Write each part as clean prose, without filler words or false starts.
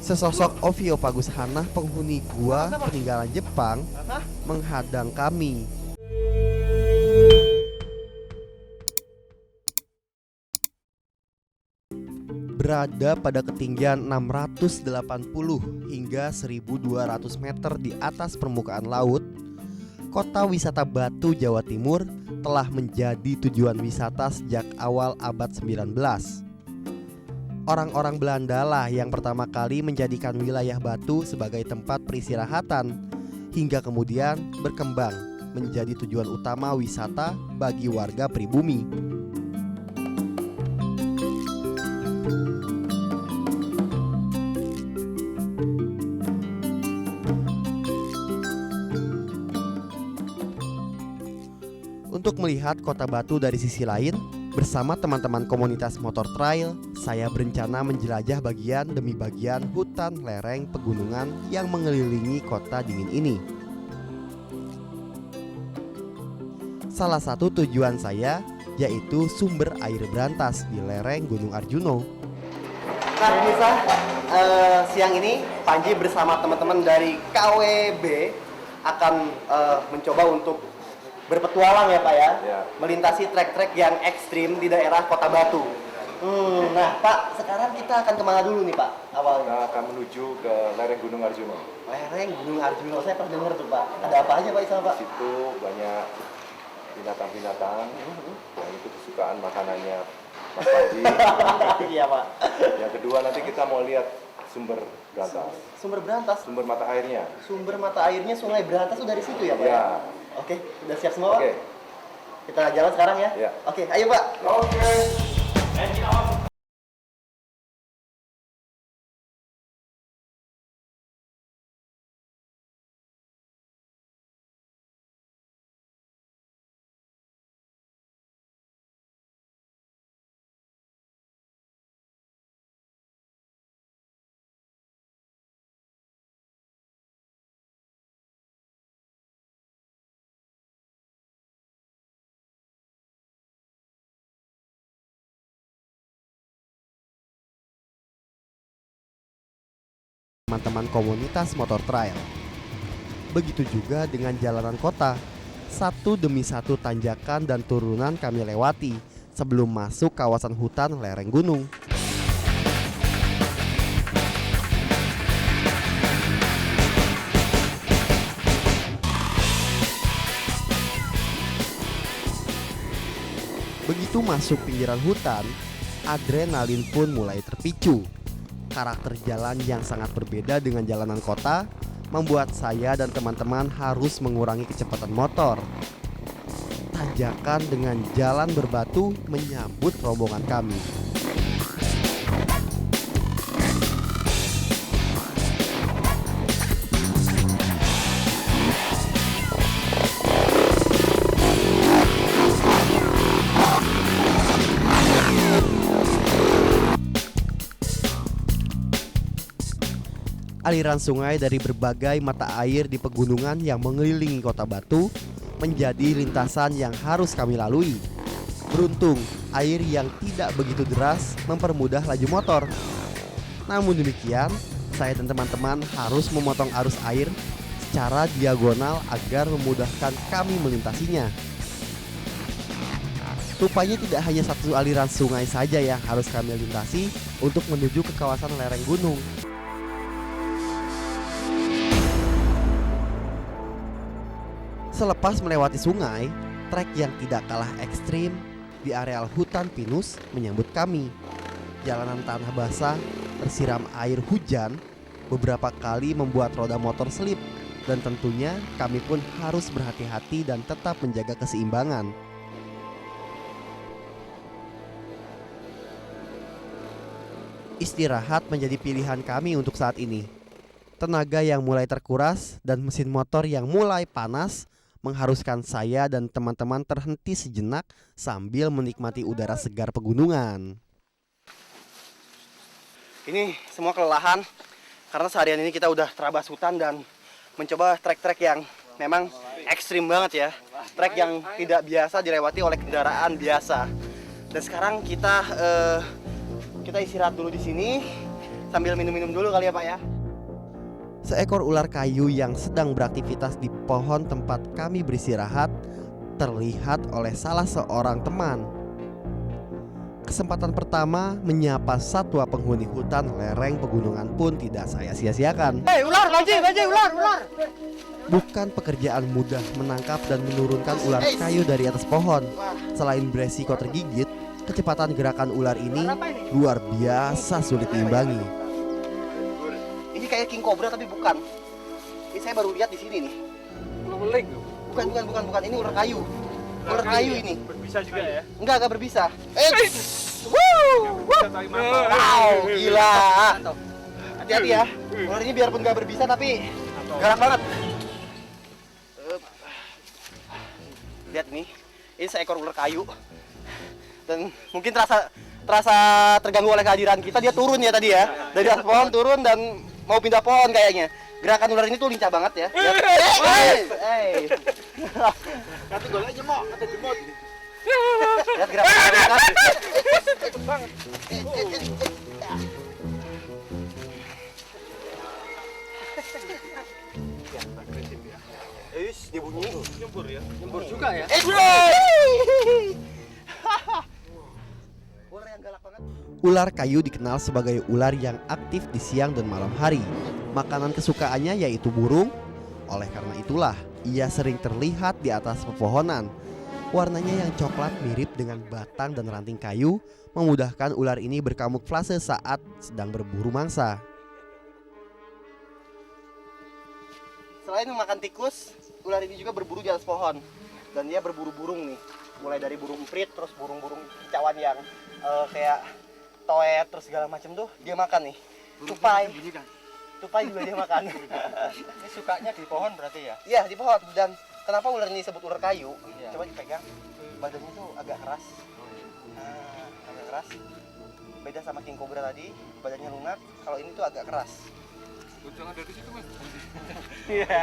Sesosok Ovio Pagushanah, penghuni gua peninggalan Jepang, menghadang kami. Berada pada ketinggian 680 hingga 1200 meter di atas permukaan laut, kota wisata Batu, Jawa Timur telah menjadi tujuan wisata sejak awal abad 19. Orang-orang Belanda lah yang pertama kali menjadikan wilayah Batu sebagai tempat peristirahatan, hingga kemudian berkembang menjadi tujuan utama wisata bagi warga pribumi. Untuk melihat kota Batu dari sisi lain, bersama teman-teman komunitas motor trail, saya berencana menjelajah bagian demi bagian hutan lereng pegunungan yang mengelilingi kota dingin ini. Salah satu tujuan saya yaitu sumber air berantas di lereng Gunung Arjuno. Nah pemirsa, siang ini Panji bersama teman-teman dari KWB akan mencoba untuk berpetualang ya Pak ya, melintasi trek-trek yang ekstrim di daerah Kota Batu. Nah Pak, sekarang kita akan kemana dulu nih Pak awalnya? Kita akan menuju ke lereng Gunung Arjuno. Lereng Gunung Arjuno, saya pernah dengar tuh Pak. Ada apa aja Pak di sana Pak? Di situ banyak binatang-binatang yang itu kesukaan makanannya Mas Panji. Iya Pak. Yang kedua nanti kita mau lihat sumber berantas. Sumber berantas? Sumber mata airnya. Sumber mata airnya Sungai Berantas tuh dari situ ya Pak? Ya. Oke, udah siap semua Pak? Oke. Kita jalan sekarang ya? Ya. Oke, ayo Pak. Oke. Teman-teman komunitas motor trail. Begitu juga dengan jalanan kota. Satu demi satu tanjakan dan turunan kami lewati sebelum masuk kawasan hutan lereng gunung. Begitu masuk pinggiran hutan, adrenalin pun mulai terpicu. Karakter jalan yang sangat berbeda dengan jalanan kota membuat saya dan teman-teman harus mengurangi kecepatan motor. Tanjakan dengan jalan berbatu menyambut rombongan kami. Aliran sungai dari berbagai mata air di pegunungan yang mengelilingi kota Batu menjadi lintasan yang harus kami lalui. Beruntung, air yang tidak begitu deras mempermudah laju motor. Namun demikian, saya dan teman-teman harus memotong arus air secara diagonal agar memudahkan kami melintasinya. Rupanya tidak hanya satu aliran sungai saja yang harus kami lintasi untuk menuju ke kawasan lereng gunung. Selepas melewati sungai, trek yang tidak kalah ekstrim di areal hutan pinus menyambut kami. Jalanan tanah basah tersiram air hujan beberapa kali membuat roda motor selip, dan tentunya kami pun harus berhati-hati dan tetap menjaga keseimbangan. Istirahat menjadi pilihan kami untuk saat ini. Tenaga yang mulai terkuras dan mesin motor yang mulai panas mengharuskan saya dan teman-teman terhenti sejenak sambil menikmati udara segar pegunungan. Ini semua kelelahan karena seharian ini kita udah terabas hutan dan mencoba trek-trek yang memang ekstrim banget ya. Trek yang tidak biasa dilewati oleh kendaraan biasa. Dan sekarang kita istirahat dulu di sini. sambil minum-minum dulu kali ya Pak ya. Seekor ular kayu yang sedang beraktivitas di pohon tempat kami beristirahat terlihat oleh salah seorang teman. Kesempatan pertama menyapa satwa penghuni hutan lereng pegunungan pun tidak saya sia-siakan. Hei ular, banjir, ular. Bukan pekerjaan mudah menangkap dan menurunkan ular kayu dari atas pohon. Selain beresiko tergigit, kecepatan gerakan ular ini luar biasa sulit diimbangi. Ini kayak king cobra tapi bukan. Ini saya baru lihat di sini nih. Bukan. Ini ular kayu. Ular kayu ini. Berbisa juga ya? Enggak berbisa. Wow, gila. Hati-hati ya. Ular ini biarpun nggak berbisa tapi galak banget. Lihat nih, ini seekor ular kayu. Dan mungkin terasa terganggu oleh kehadiran kita. Dia turun ya tadi ya. Dari atas pohon turun dan mau pindah pohon kayaknya. Gerakan ular ini tuh lincah banget ya. Kata gue aja mau, kata jemot. Lihat gerakan ular. Dia bunyi. Nyembur ya? Nyembur juga ya. Ular yang galak banget. Ular kayu dikenal sebagai ular yang aktif di siang dan malam hari. Makanan kesukaannya yaitu burung. Oleh karena itulah, ia sering terlihat di atas pepohonan. Warnanya yang coklat mirip dengan batang dan ranting kayu memudahkan ular ini berkamuflase saat sedang berburu mangsa. Selain memakan tikus, ular ini juga berburu di atas pohon. Dan dia berburu burung nih. Mulai dari burung emprit, terus burung-burung kicauan yang kayak toet, terus segala macam tuh dia makan nih. Tupai juga dia makan. Ini sukanya di pohon berarti ya? Iya di pohon. Dan kenapa ular ini disebut ular kayu? Coba dipegang. Badannya tuh agak keras. Nah, agak keras. Beda sama king cobra tadi, badannya lunak. Kalau ini tuh agak keras. Jangan dari situ mas. Iya.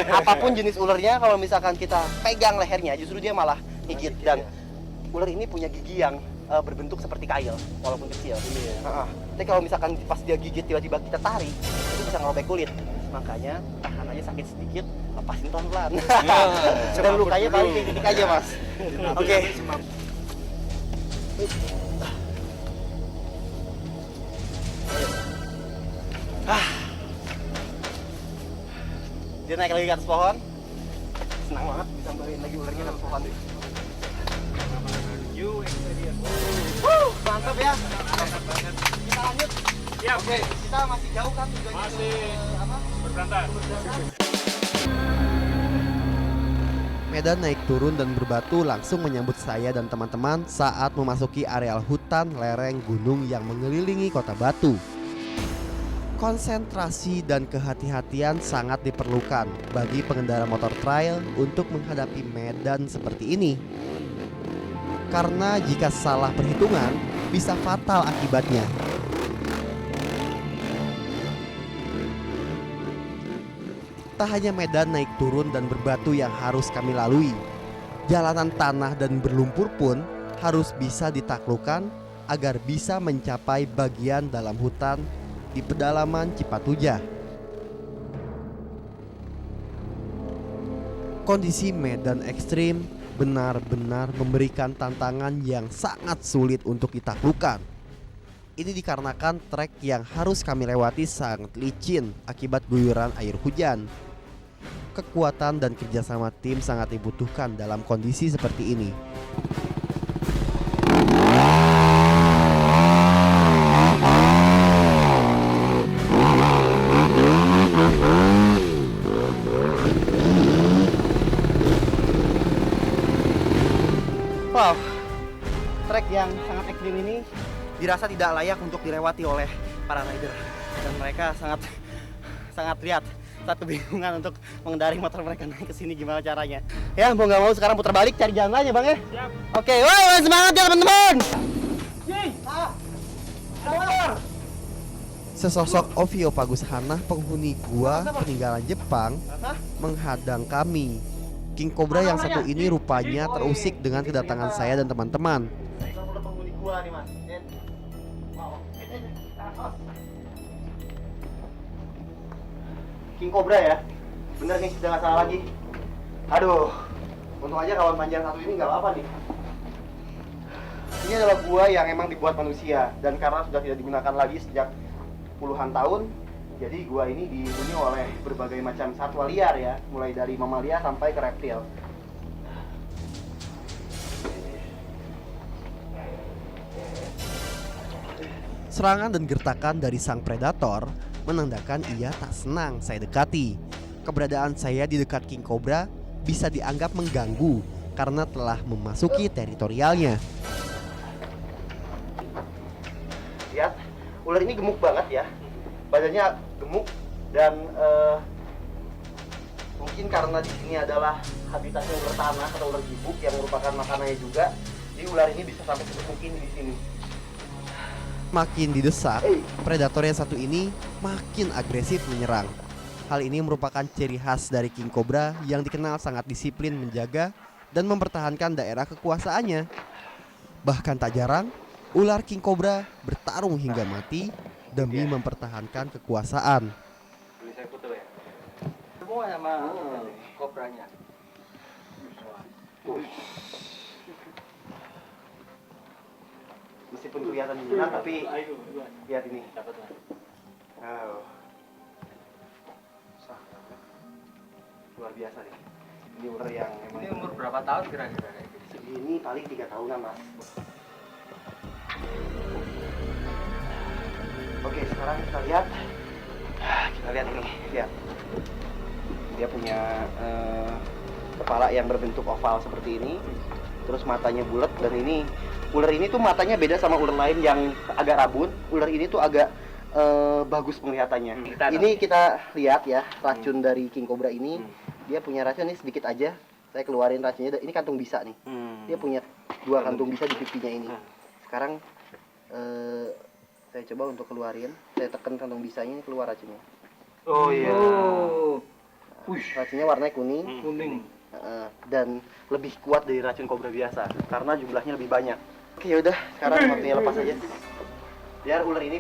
Apapun jenis ularnya, kalau misalkan kita pegang lehernya, justru dia malah gigit. Dan ular ini punya gigi yang berbentuk seperti kail, walaupun kecil. Tapi kalau misalkan pas dia gigit tiba-tiba kita tarik, itu bisa ngerobek kulit. Makanya tahan aja sakit sedikit, lepasin pelan-pelan. Dan lukanya paling titik aja mas. Oke. Dia naik lagi ke atas pohon. Senang banget disambarin lagi ularnya ke atas pohon. Mantap ya. Kita lanjut. Ya, Oke, kita masih jauh kan tujuannya masih apa? berberantas. Medan naik turun dan berbatu langsung menyambut saya dan teman-teman saat memasuki areal hutan lereng gunung yang mengelilingi kota Batu. Konsentrasi dan kehati-hatian sangat diperlukan bagi pengendara motor trail untuk menghadapi medan seperti ini. Karena jika salah perhitungan bisa fatal akibatnya. Tak hanya medan naik turun dan berbatu yang harus kami lalui, jalanan tanah dan berlumpur pun harus bisa ditaklukkan agar bisa mencapai bagian dalam hutan di pedalaman Cipatujah. Kondisi medan ekstrim benar-benar memberikan tantangan yang sangat sulit untuk ditaklukkan. Ini dikarenakan trek yang harus kami lewati sangat licin akibat guyuran air hujan. Kekuatan dan kerjasama tim sangat dibutuhkan dalam kondisi seperti ini. Wow, trek yang sangat ekstrim ini dirasa tidak layak untuk dilewati oleh para rider, dan mereka sangat lihat saat kebingungan untuk mengendari motor mereka naik ke sini gimana caranya. Ya mau nggak mau sekarang putar balik cari jalan lain ya bang ya. Siap. Oke, woi semangat ya teman-teman. Sesosok Ovio Pagus Hanah, penghuni gua peninggalan Jepang, menghadang kami. King Cobra yang satu ini rupanya terusik dengan kedatangan saya dan teman-teman. Penghuni gua nih, Mas. King Cobra ya? Bener nih, sudah nggak salah lagi. Aduh, untung aja kawan panjang satu ini nggak apa-apa nih. Ini adalah gua yang emang dibuat manusia, dan karena sudah tidak digunakan lagi sejak puluhan tahun, jadi gua ini dihuni oleh berbagai macam satwa liar ya, mulai dari mamalia sampai ke reptil. Serangan dan gertakan dari sang predator menandakan ia tak senang saya dekati. Keberadaan saya di dekat King Cobra bisa dianggap mengganggu karena telah memasuki teritorialnya. Lihat, ular ini gemuk banget ya. Badannya gemuk dan mungkin karena di sini adalah habitatnya ular tanah atau ular gibuk yang merupakan makanannya juga. Jadi ular ini bisa sampai segemuk ini di sini. Makin didesak, predator yang satu ini makin agresif menyerang. Hal ini merupakan ciri khas dari King Cobra yang dikenal sangat disiplin menjaga dan mempertahankan daerah kekuasaannya. Bahkan tak jarang, ular King Cobra bertarung hingga mati demi mempertahankan kekuasaan. Boleh saya foto ya? Semua sama kobranya. Meskipun kelihatan jinak, tapi lihat ini. Wow. Luar biasa nih. Ini ular yang emang. Ini umur berapa tahun kira-kira? Ini paling 3 tahunan, Mas. Oke, sekarang kita lihat. Kita lihat ini, lihat. Dia punya kepala yang berbentuk oval seperti ini. Terus matanya bulat, dan ini ular ini tuh matanya beda sama ular lain yang agak rabun. Ular ini tuh agak bagus penglihatannya. Ini kita lihat ya racun dari King Cobra ini. Dia punya racun ini sedikit aja. Saya keluarin racunnya. Ini kantung bisa nih. Dia punya 2 kantung bisa di pipinya ini. Sekarang saya coba untuk keluarin. Saya tekan kantung bisanya, ini keluar racunnya. Oh iya. Racunnya warnanya kuning. Kuning. Dan lebih kuat dari racun kobra biasa karena jumlahnya lebih banyak. Oke, yaudah, sekarang waktunya lepas aja. Biar ular ini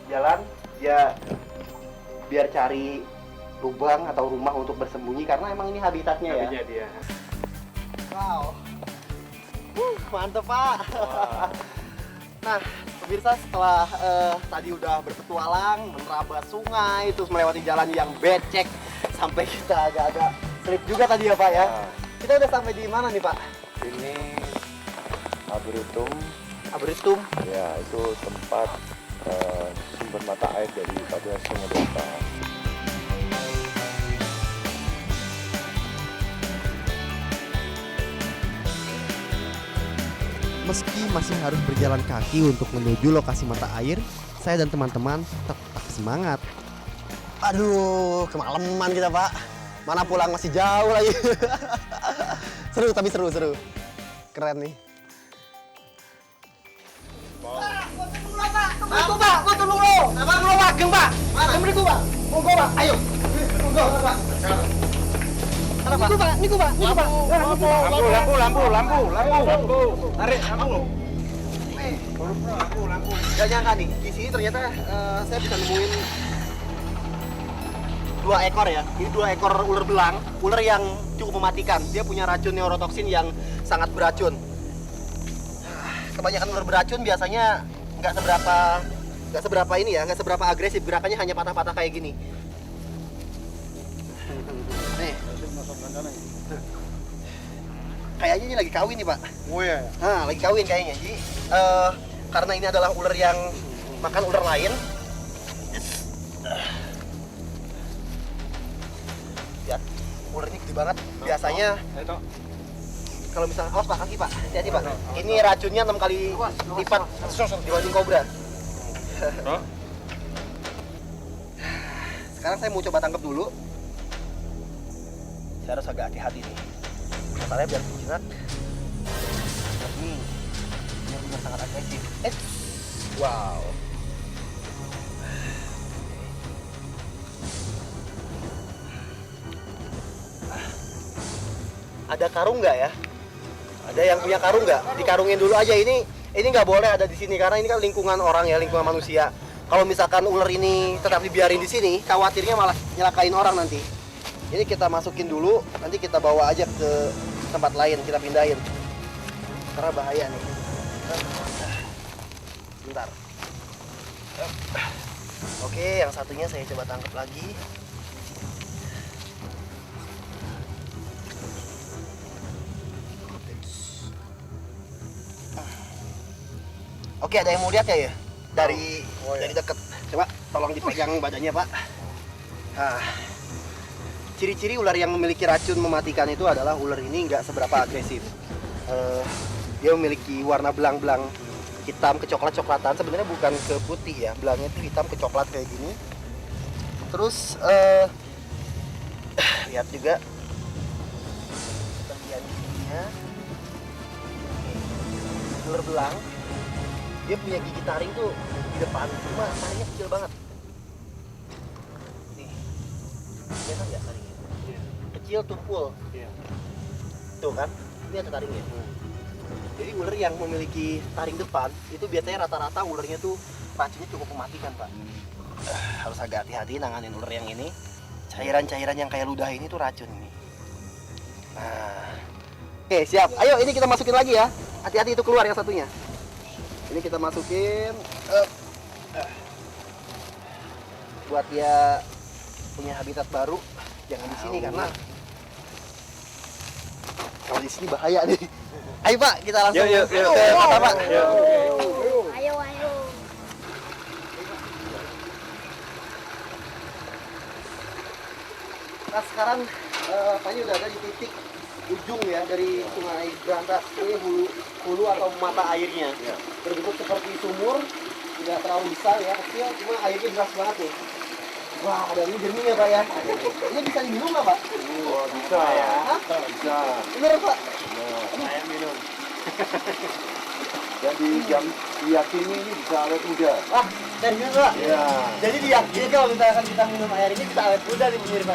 jalan, dia biar cari lubang atau rumah untuk bersembunyi karena emang ini habitatnya ya. Dia. Wow. Mantep, Pak. Nah, pemirsa, setelah tadi udah berpetualang, menerabas sungai, terus melewati jalan yang becek sampai kita agak-agak slip juga tadi ya, Pak ya. Kita udah sampai di mana nih, Pak? Ini Arboretum. Arboretum. Ya, itu tempat sumber mata air daripada Sungai Delta. Meski masih harus berjalan kaki untuk menuju lokasi mata air, saya dan teman-teman tetap semangat. Aduh, kemalaman kita, Pak. Mana pulang masih jauh lagi. Seru, tapi seru. Keren nih. Pak, tunggu lo. Tunggu, Pak. Geng, Pak. Beriku, Pak. Monggo, Pak. Ayo. Monggo, Pak. Niku, Pak. Lampu. Tarik lampu. Lampu. Gak nyangka nih, di sini ternyata saya bisa nemuin 2 ekor ya. Ini 2 ekor ular belang, ular yang cukup mematikan. Dia punya racun neurotoksin yang sangat beracun. Kebanyakan ular beracun biasanya nggak seberapa ini ya, nggak seberapa agresif. Gerakannya hanya patah-patah kayak gini. Nih. Kayaknya ini lagi kawin nih, Pak. Oh iya. Nah, lagi kawin kayaknya. Jadi karena ini adalah ular yang makan ular lain. Lihat, ular ini gede banget. Biasanya kalau misalnya, awas Pak, kaki Pak, hati-hati Pak. Ini racunnya 6 kali lipat dibanding kobra. Sekarang saya mau coba tangkap dulu. Saya harus agak hati-hati nih. Masalahnya biar jinak. Ini benar-benar sangat agresif. Wow. ada karung nggak ya? Ada yang punya karung nggak? Dikarungin dulu aja ini nggak boleh ada di sini karena ini kan lingkungan orang ya, lingkungan manusia. Kalau misalkan ular ini tetap dibiarin di sini, khawatirnya malah nyelakain orang nanti. Ini kita masukin dulu, nanti kita bawa aja ke tempat lain, kita pindahin. Karena bahaya nih. Bentar. Oke, yang satunya saya coba tangkap lagi. Oke, ada yang mau lihat ya? Dari dekat. Coba tolong dipegang badannya, Pak. Nah, ciri-ciri ular yang memiliki racun mematikan itu adalah ular ini nggak seberapa agresif. Dia memiliki warna belang-belang hitam kecoklat-coklatan. Sebenarnya bukan ke putih ya, belangnya itu hitam ke coklat kayak gini. Terus lihat juga bagian giginya, ular belang. Dia punya gigi taring tuh di depan, cuma taringnya kecil banget. Nih, kelihatan nggak taringnya? Kecil, tumpul. Tuh kan, ini ada taringnya. Jadi ular yang memiliki taring depan itu biasanya rata-rata ularnya tuh racunnya cukup mematikan, Pak. Harus agak hati-hati nanganin ular yang ini. Cairan-cairan yang kayak ludah ini tuh racun ini. Nah, oke siap. Ayo ini kita masukin lagi ya. Hati-hati itu keluar yang satunya. Ini kita masukin buat dia punya habitat baru. Jangan di sini karena kalau di sini bahaya nih. Ayo Pak, kita langsung ke kota Pak. Ayo, ayo. Nah sekarang Pak ini udah ada di titik ujung ya dari Sungai Berantas. Ini hulu atau mata airnya. Berbentuk seperti sumur, tidak terlalu besar ya, kecil, cuma airnya deras banget nih. Wah, ada ini jernih ya Pak ya. Ini bisa diminum nggak Pak? Wah, bisa ya. Hah? Bisa. Bener Pak? Saya minum. Dan diyakini ini bisa awet muda. Wah, serius Pak? Iya. Jadi diyakini kalau misalkan kita minum air ini bisa awet muda nih pemirsa.